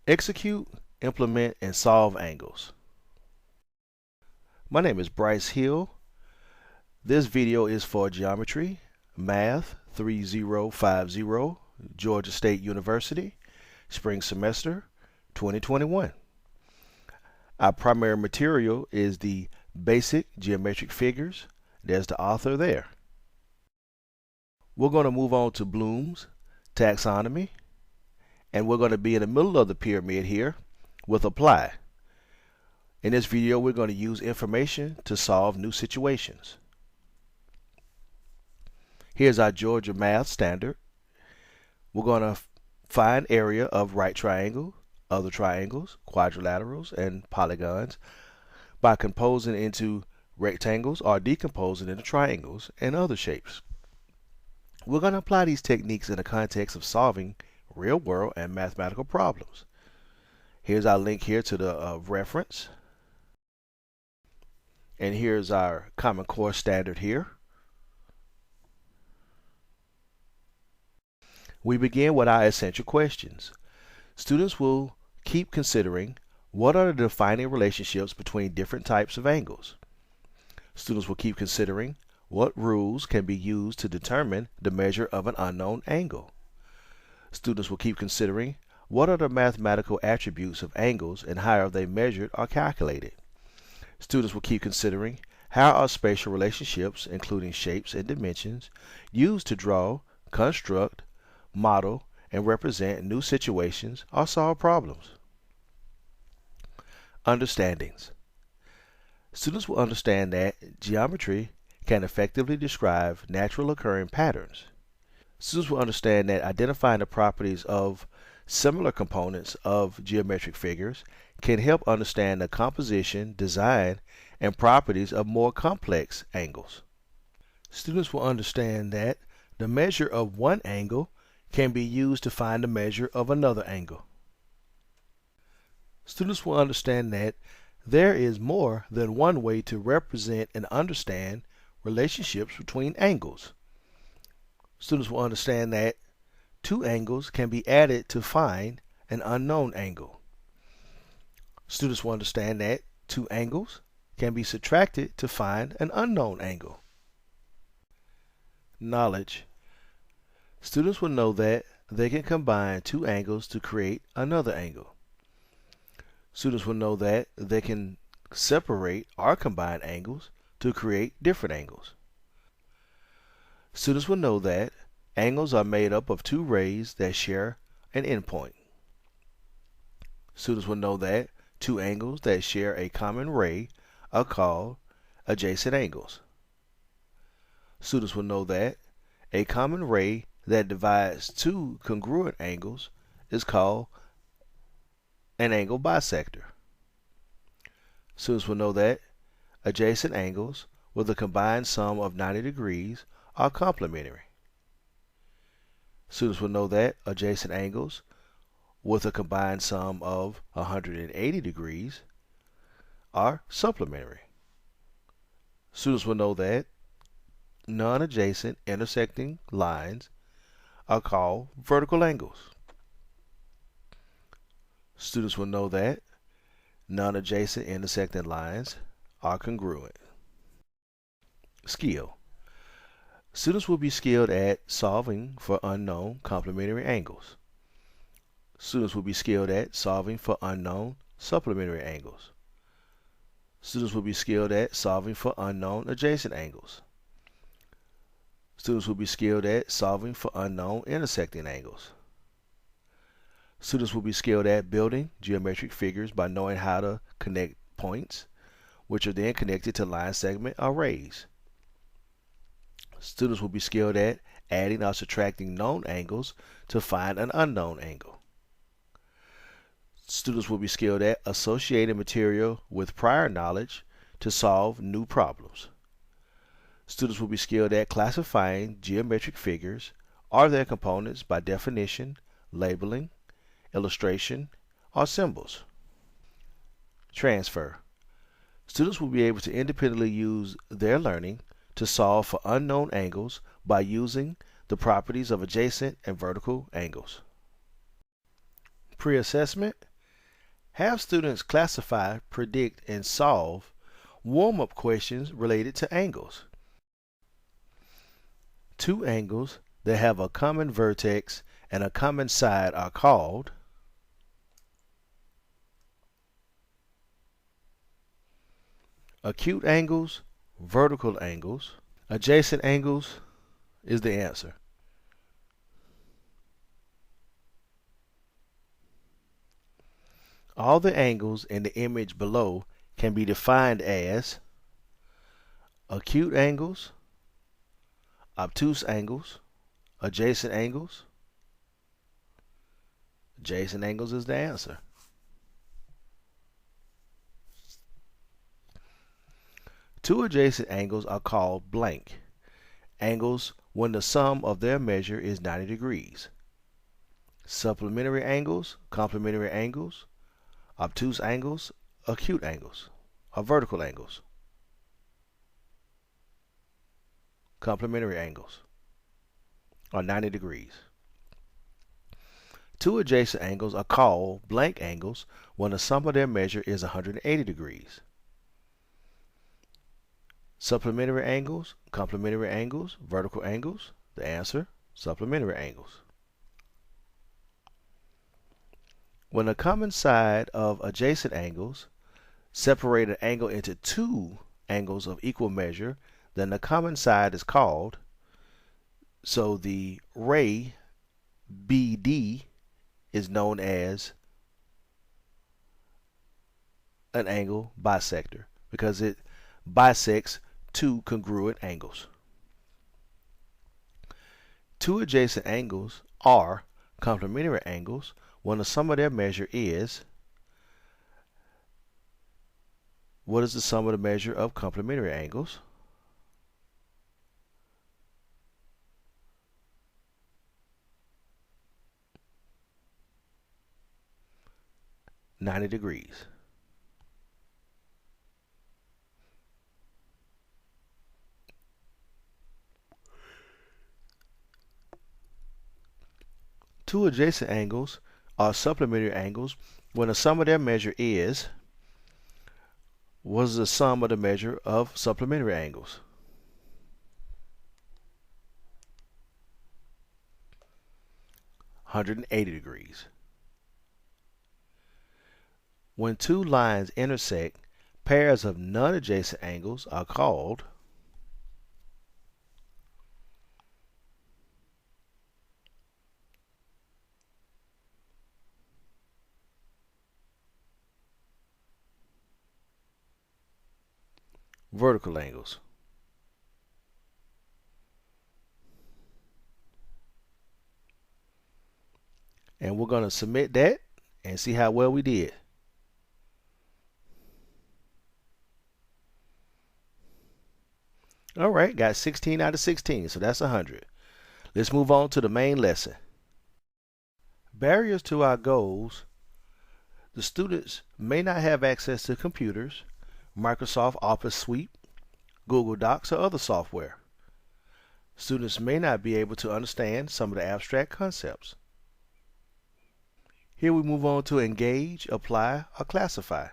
Execute, implement, and solve angles. My name is Bryce Hill. This video is for Geometry, Math 3050, Georgia State University, Spring Semester 2021. Our primary material is the Basic Geometric Figures. There's the author there. We're going to move on to Bloom's Taxonomy, and we're going to be in the middle of the pyramid here with Apply. In this video, we're going to use information to solve new situations. Here's our Georgia Math Standard. We're going to find area of right triangle, other triangles, quadrilaterals, and polygons by composing into rectangles or decomposing into triangles and other shapes. We're going to apply these techniques in the context of solving real-world and mathematical problems. Here's our link here to the reference. And here's our Common Core standard here. We begin with our essential questions. Students will keep considering what are the defining relationships between different types of angles. Students will keep considering what rules can be used to determine the measure of an unknown angle. Students will keep considering what are the mathematical attributes of angles and how are they measured or calculated. Students will keep considering how are spatial relationships, including shapes and dimensions, used to draw, construct, model, and represent new situations or solve problems. Understandings. Students will understand that geometry can effectively describe natural occurring patterns. Students will understand that identifying the properties of similar components of geometric figures can help understand the composition, design, and properties of more complex angles. Students will understand that the measure of one angle can be used to find the measure of another angle. Students will understand that there is more than one way to represent and understand relationships between angles. Students will understand that two angles can be added to find an unknown angle. Students will understand that two angles can be subtracted to find an unknown angle. Knowledge. Students will know that they can combine two angles to create another angle. Students will know that they can separate or combine angles to create different angles. Students will know that angles are made up of two rays that share an endpoint. Students will know that two angles that share a common ray are called adjacent angles. Students will know that a common ray that divides two congruent angles is called an angle bisector. Students will know that adjacent angles with a combined sum of 90 degrees are complementary. Students will know that adjacent angles with a combined sum of 180 degrees are supplementary. Students will know that non-adjacent intersecting lines are called vertical angles. Students will know that non-adjacent intersecting lines are congruent. Skill. Students will be skilled at solving for unknown complementary angles. Students will be skilled at solving for unknown supplementary angles. Students will be skilled at solving for unknown adjacent angles. Students will be skilled at solving for unknown intersecting angles. Students will be skilled at building geometric figures by knowing how to connect points, which are then connected to line segment arrays. Students will be skilled at adding or subtracting known angles to find an unknown angle. Students will be skilled at associating material with prior knowledge to solve new problems. Students will be skilled at classifying geometric figures or their components by definition, labeling, illustration, or symbols. Transfer. Students will be able to independently use their learning to solve for unknown angles by using the properties of adjacent and vertical angles. Pre-assessment. Have students classify, predict, and solve warm-up questions related to angles. Two angles that have a common vertex and a common side are called acute angles, vertical angles. Adjacent angles is the answer. All the angles in the image below can be defined as acute angles, obtuse angles, adjacent angles. Adjacent angles is the answer. Two adjacent angles are called blank angles when the sum of their measure is 90 degrees. Supplementary angles, complementary angles, obtuse angles, acute angles, or vertical angles. Complementary angles are 90 degrees. Two adjacent angles are called blank angles when the sum of their measure is 180 degrees. Supplementary angles, complementary angles, vertical angles. The answer, supplementary angles. When the common side of adjacent angles separate an angle into two angles of equal measure, then the common side is called, so the ray BD is known as an angle bisector because it bisects two congruent angles. Two adjacent angles are complementary angles when the sum of their measure is, what is the sum of the measure of complementary angles? (90 degrees). Two adjacent angles are supplementary angles when the sum of their measure is, what is the sum of the measure of supplementary angles? (180 degrees). When two lines intersect, pairs of non-adjacent angles are called vertical angles. And we're going to submit that and see how well we did. All right, got 16 out of 16, so that's 100. Let's move on to the main lesson. Barriers to our goals. The students may not have access to computers, Microsoft Office Suite, Google Docs, or other software. Students may not be able to understand some of the abstract concepts. Here we move on to engage, apply, or classify.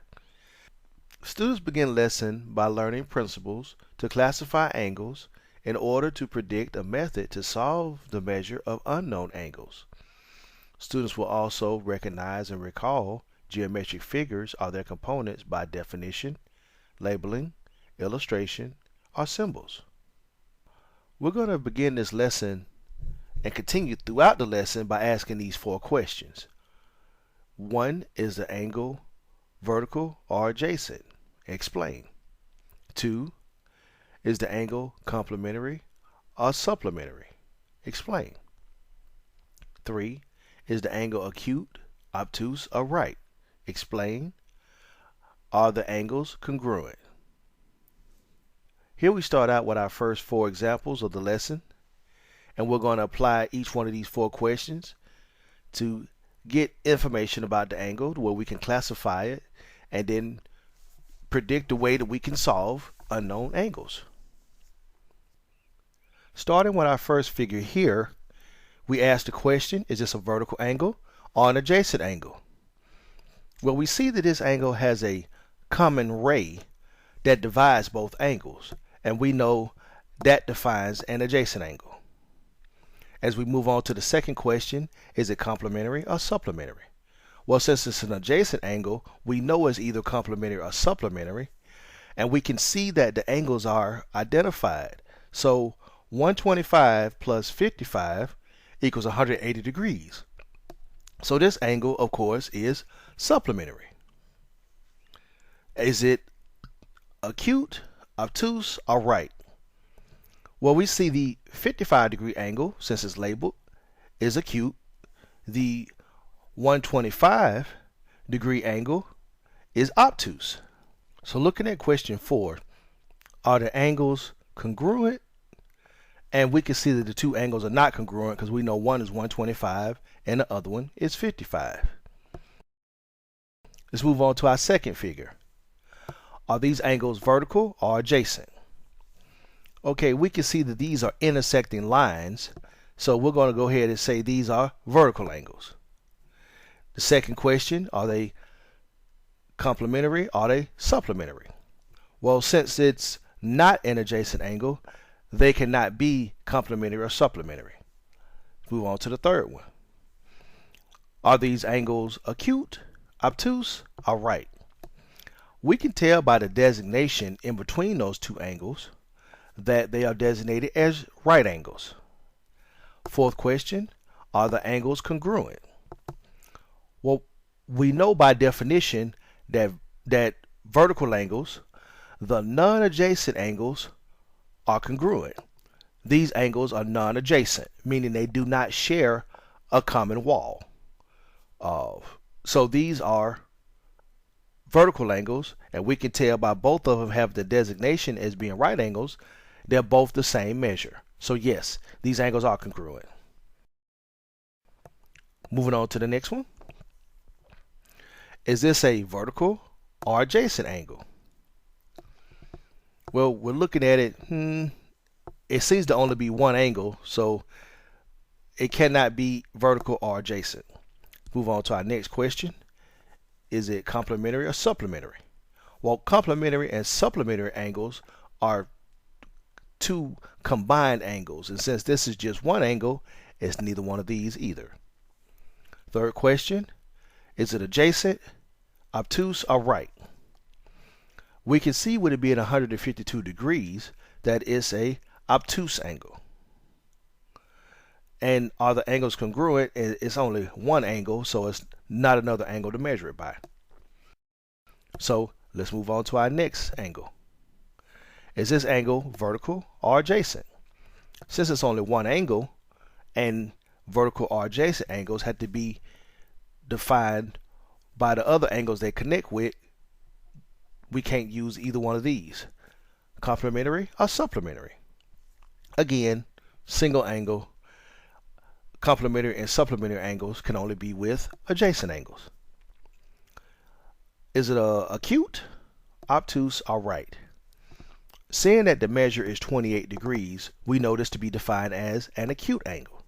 Students begin lesson by learning principles to classify angles in order to predict a method to solve the measure of unknown angles. Students will also recognize and recall geometric figures or their components by definition, labeling, illustration, or symbols. We're going to begin this lesson and continue throughout the lesson by asking these 4 questions. 1, is the angle vertical or adjacent? Explain. 2, is the angle complementary or supplementary? Explain. 3, is the angle acute, obtuse, or right? Explain. Are the angles congruent? Here we start out with our first 4 examples of the lesson, and we're going to apply each one of these 4 questions to get information about the angle where we can classify it and then predict the way that we can solve unknown angles. Starting with our first figure here, we ask the question, is this a vertical angle or an adjacent angle? Well, we see that this angle has a common ray that divides both angles, and we know that defines an adjacent angle. As we move on to the second question, is it complementary or supplementary? Well, since it's an adjacent angle, we know it's either complementary or supplementary, and we can see that the angles are identified. So 125 plus 55 equals 180 degrees. So this angle, of course, is supplementary. Is it acute, obtuse, or right? Well, we see the 55-degree angle, since it's labeled, is acute. The 125-degree angle is obtuse. So looking at question 4, are the angles congruent? And we can see that the two angles are not congruent because we know one is 125 and the other one is 55. Let's move on to our second figure. Are these angles vertical or adjacent? Okay, we can see that these are intersecting lines, so we're going to go ahead and say these are vertical angles. The second question, are they complementary or are they supplementary? Well, since it's not an adjacent angle, they cannot be complementary or supplementary. Let's move on to the third one. Are these angles acute, obtuse, or right? We can tell by the designation in between those two angles that they are designated as right angles. Fourth question, are the angles congruent? Well, we know by definition that vertical angles, the non-adjacent angles, are congruent. These angles are non-adjacent, meaning they do not share a common wall. So these are vertical angles, and we can tell by both of them have the designation as being right angles. They're both the same measure. So yes, these angles are congruent. Moving on to the next one. Is this a vertical or adjacent angle? Well, we're looking at it, it seems to only be one angle, so it cannot be vertical or adjacent. Move on to our next question. Is it complementary or supplementary? Well, complementary and supplementary angles are two combined angles, and since this is just one angle, it's neither one of these either. Third question, is it adjacent, obtuse, or right? We can see with it being 152 degrees that it's a obtuse angle. And are the angles congruent? It's only one angle, so it's not another angle to measure it by. So let's move on to our next angle. Is this angle vertical or adjacent? Since it's only one angle, and vertical or adjacent angles have to be defined by the other angles they connect with, we can't use either one of these. Complementary or supplementary? Again, single angle. Complementary and supplementary angles can only be with adjacent angles. Is it acute, obtuse, or right? Seeing that the measure is 28 degrees, we know this to be defined as an acute angle.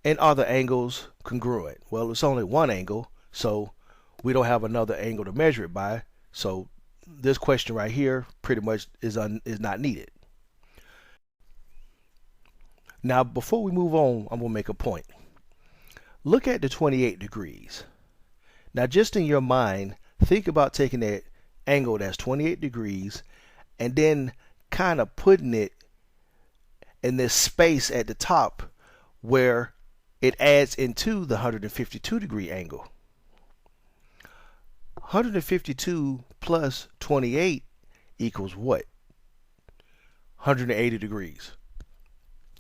And are the angles congruent? Well, it's only one angle, so we don't have another angle to measure it by, so this question right here pretty much is not needed. Now, before we move on, I'm going to make a point. Look at the 28 degrees. Now, just in your mind, think about taking that angle that's 28 degrees and then kind of putting it in this space at the top where it adds into the 152 degree angle. 152 plus 28 equals what? 180 degrees.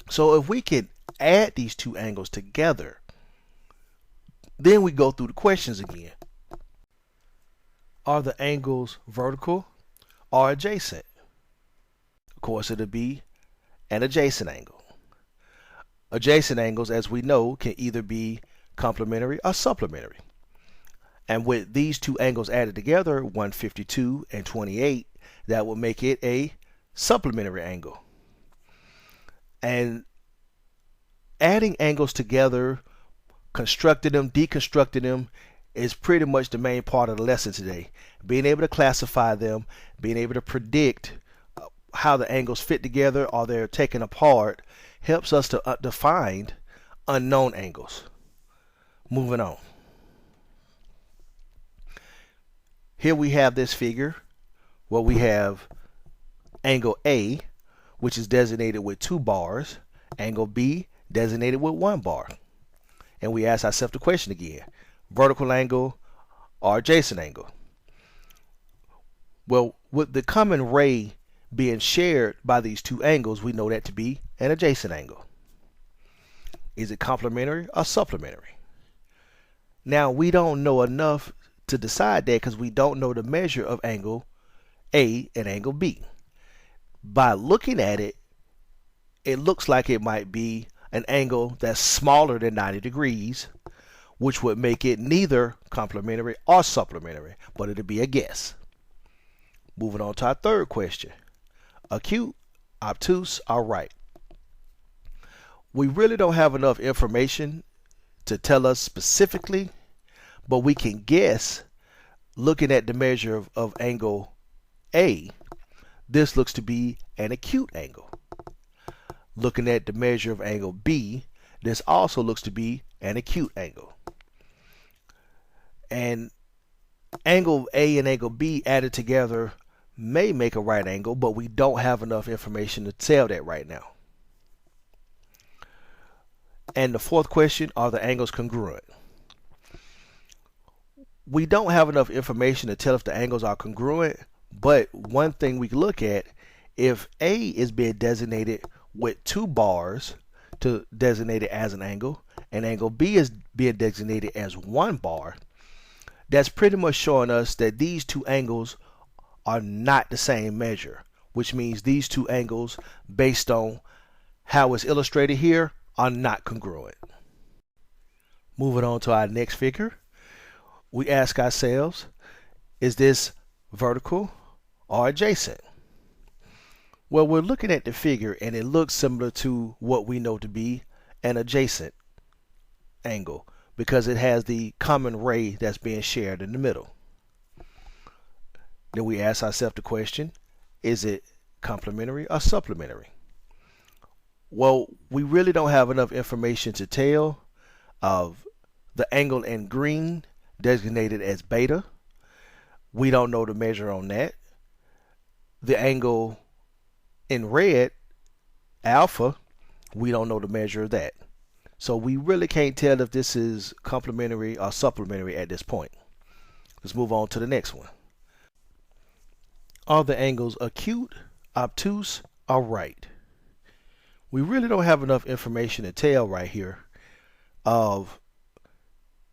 So if we can add these two angles together, then we go through the questions again. Are the angles vertical or adjacent? Of course, it'll be an adjacent angle. Adjacent angles, as we know, can either be complementary or supplementary. And with these two angles added together, 152 and 28, that will make it a supplementary angle. And adding angles together, constructing them, deconstructing them, is pretty much the main part of the lesson today. Being able to classify them, being able to predict how the angles fit together or they're taken apart, helps us to define unknown angles. Moving on. Here we have this figure where we have angle A, which is designated with 2 bars, angle B designated with 1 bar. And we ask ourselves the question again, vertical angle or adjacent angle? Well, with the common ray being shared by these 2 angles, we know that to be an adjacent angle. Is it complementary or supplementary? Now, we don't know enough to decide that because we don't know the measure of angle A and angle B. By looking at it, it looks like it might be an angle that's smaller than 90 degrees, which would make it neither complementary or supplementary, but it'll be a guess. Moving on to our third question. Acute, obtuse, or right? We really don't have enough information to tell us specifically, but we can guess looking at the measure of angle A. This looks to be an acute angle. Looking at the measure of angle B, this also looks to be an acute angle. And angle A and angle B added together may make a right angle, but we don't have enough information to tell that right now. And the fourth question, are the angles congruent? We don't have enough information to tell if the angles are congruent, but one thing we can look at, if A is being designated with 2 bars to designate it as an angle, and angle B is being designated as 1 bar, that's pretty much showing us that these 2 angles are not the same measure, which means these 2 angles, based on how it's illustrated here, are not congruent. Moving on to our next figure, we ask ourselves, is this vertical or adjacent? Well, we're looking at the figure and it looks similar to what we know to be an adjacent angle because it has the common ray that's being shared in the middle. Then we ask ourselves the question, is it complementary or supplementary? Well, we really don't have enough information to tell. Of the angle in green designated as beta, we don't know the measure on that. The angle in red, alpha, we don't know the measure of that. So we really can't tell if this is complementary or supplementary at this point. Let's move on to the next one. Are the angles acute, obtuse, or right? We really don't have enough information to tell right here. Of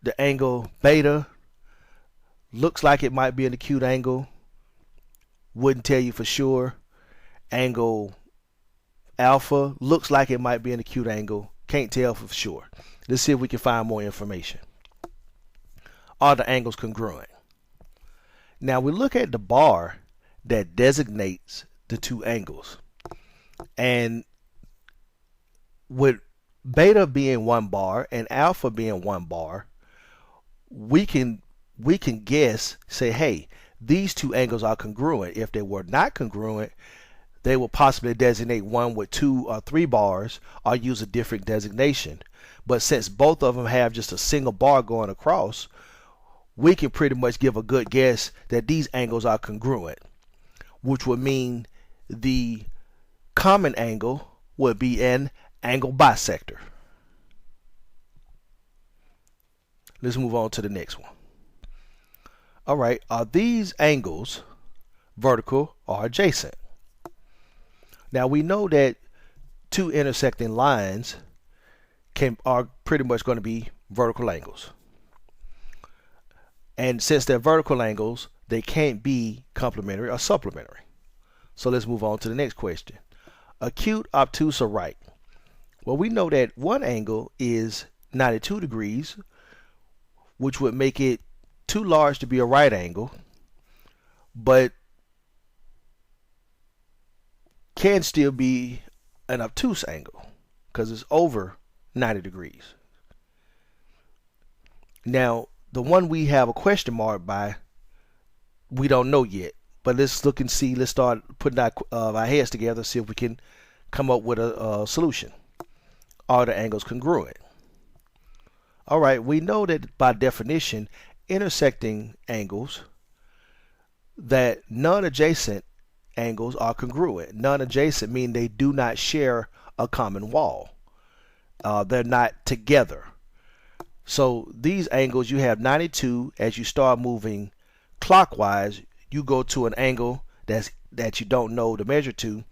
the angle beta looks like it might be an acute angle, wouldn't tell you for sure. Angle alpha looks like it might be an acute angle, can't tell for sure. Let's see if we can find more information. Are the angles congruent? Now we look at the bar that designates the 2 angles, and with beta being 1 bar and alpha being 1 bar, we can guess, say, hey, these 2 angles are congruent. If they were not congruent, they will possibly designate one with 2 or 3 bars or use a different designation. But since both of them have just a single bar going across, we can pretty much give a good guess that these angles are congruent, which would mean the common angle would be an angle bisector. Let's move on to the next one. All right, are these angles vertical or adjacent? Now we know that 2 intersecting lines are pretty much going to be vertical angles. And since they're vertical angles, they can't be complementary or supplementary. So let's move on to the next question. Acute, obtuse, or right? Well, we know that one angle is 92 degrees, which would make it too large to be a right angle, but can still be an obtuse angle because it's over 90 degrees. Now, the one we have a question mark by, we don't know yet. But let's look and see. Let's start putting our heads together, see if we can come up with a solution. Are the angles congruent? All right, we know that by definition, intersecting angles, that non-adjacent angles are congruent. Non-adjacent mean they do not share a common wall. They're not together. So these angles, you have 92. As you start moving clockwise, you go to an angle that you don't know to measure to.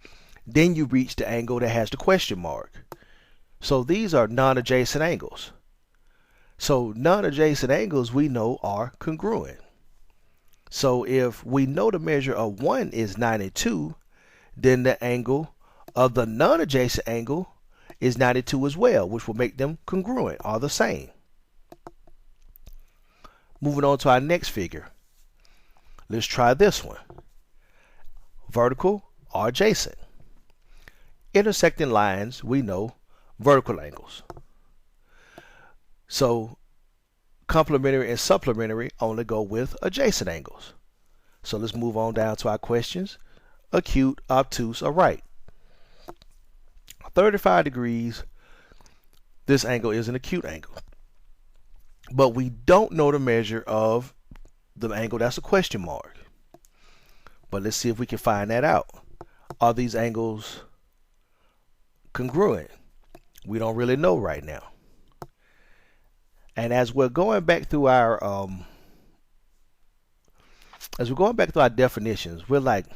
Then you reach the angle that has the question mark. So these are non-adjacent angles. So non-adjacent angles we know are congruent. So if we know the measure of 1 is 92, then the angle of the non-adjacent angle is 92 as well, which will make them congruent, or the same. Moving on to our next figure. Let's try this one. Vertical or adjacent. Intersecting lines, we know vertical angles. So complementary and supplementary only go with adjacent angles. So let's move on down to our questions. Acute, obtuse, or right. 35 degrees, this angle is an acute angle. But we don't know the measure of the angle that's a question mark. But let's see if we can find that out. Are these angles congruent? We don't really know right now. And as we're going back through our definitions, we're like,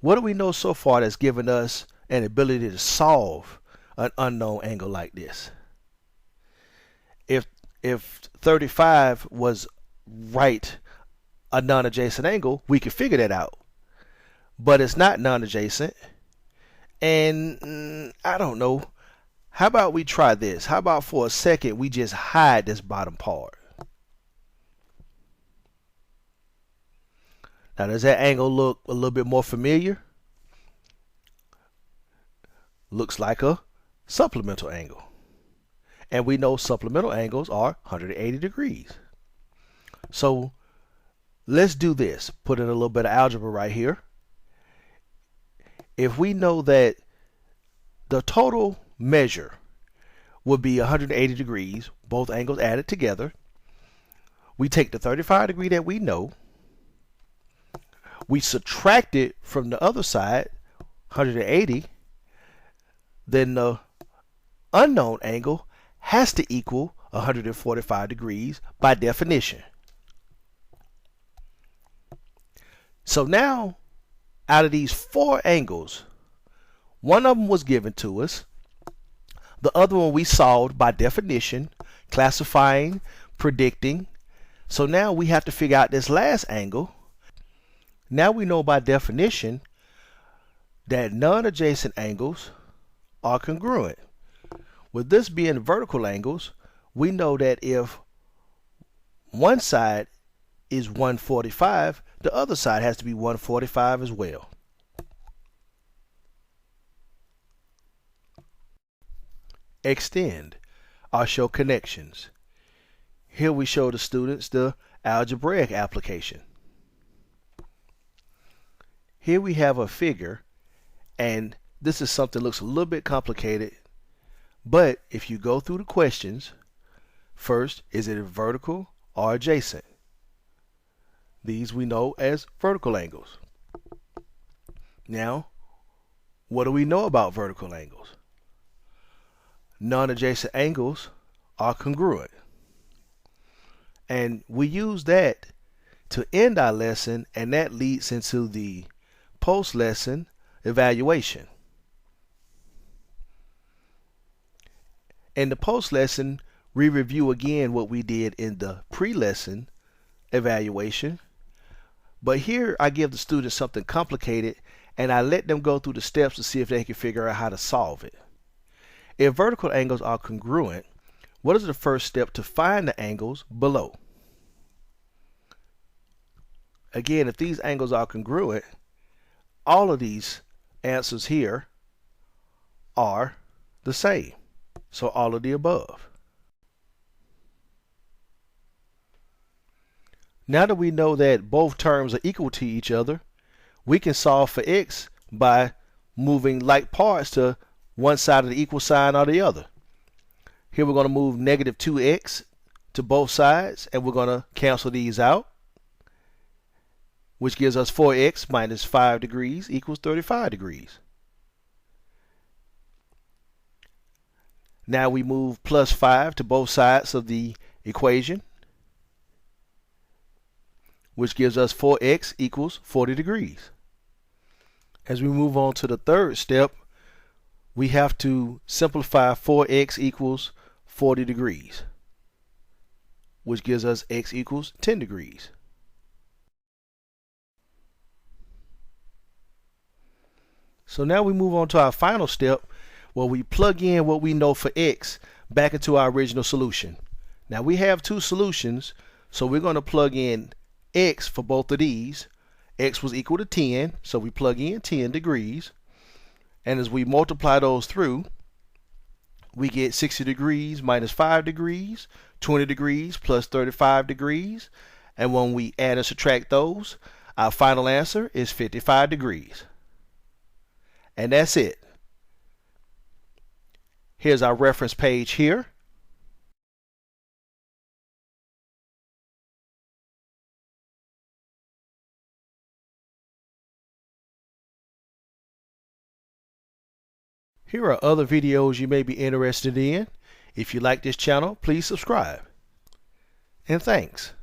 what do we know so far that's given us an ability to solve an unknown angle like this? If 35 was right, a non-adjacent angle, we could figure that out. But it's not non-adjacent, and I don't know. How about we try this? How about for a second we just hide this bottom part? Now, does that angle look a little bit more familiar? Looks like a supplemental angle. And we know supplemental angles are 180 degrees. So let's do this. Put in a little bit of algebra right here. If we know that the total measure would be 180 degrees, both angles added together, we take the 35 degree that we know, we subtract it from the other side, 180, then the unknown angle has to equal 145 degrees by definition. So now, out of these 4 angles, one of them was given to us. The other one we solved by definition, classifying, predicting. So now we have to figure out this last angle. Now we know by definition that non-adjacent angles are congruent. With this being vertical angles, we know that if one side is 145, the other side has to be 145 as well. Extend or show connections. Here we show the students the algebraic application. Here we have a figure, and this is something that looks a little bit complicated, but if you go through the questions, first, is it vertical or adjacent? These we know as vertical angles. Now, what do we know about vertical angles? Non-adjacent angles are congruent. And we use that to end our lesson, and that leads into the post-lesson evaluation. In the post-lesson, we review again what we did in the pre-lesson evaluation. But here I give the students something complicated, and I let them go through the steps to see if they can figure out how to solve it. If vertical angles are congruent, what is the first step to find the angles below? Again, if these angles are congruent, all of these answers here are the same. So all of the above. Now that we know that both terms are equal to each other, we can solve for x by moving like parts to one side of the equal sign or the other. Here we're going to move negative 2x to both sides, and we're going to cancel these out, which gives us 4x minus 5 degrees equals 35 degrees. Now we move plus 5 to both sides of the equation, which gives us 4x equals 40 degrees. As we move on to the third step, we have to simplify 4x equals 40 degrees, which gives us x equals 10 degrees. So now we move on to our final step, where we plug in what we know for x back into our original solution. Now we have two solutions, so we're going to plug in x for both of these. X was equal to 10, so we plug in 10 degrees. And as we multiply those through, we get 60 degrees minus 5 degrees, 20 degrees plus 35 degrees. And when we add and subtract those, our final answer is 55 degrees. And that's it. Here's our reference page here. Here are other videos you may be interested in. If you like this channel, please subscribe. And thanks.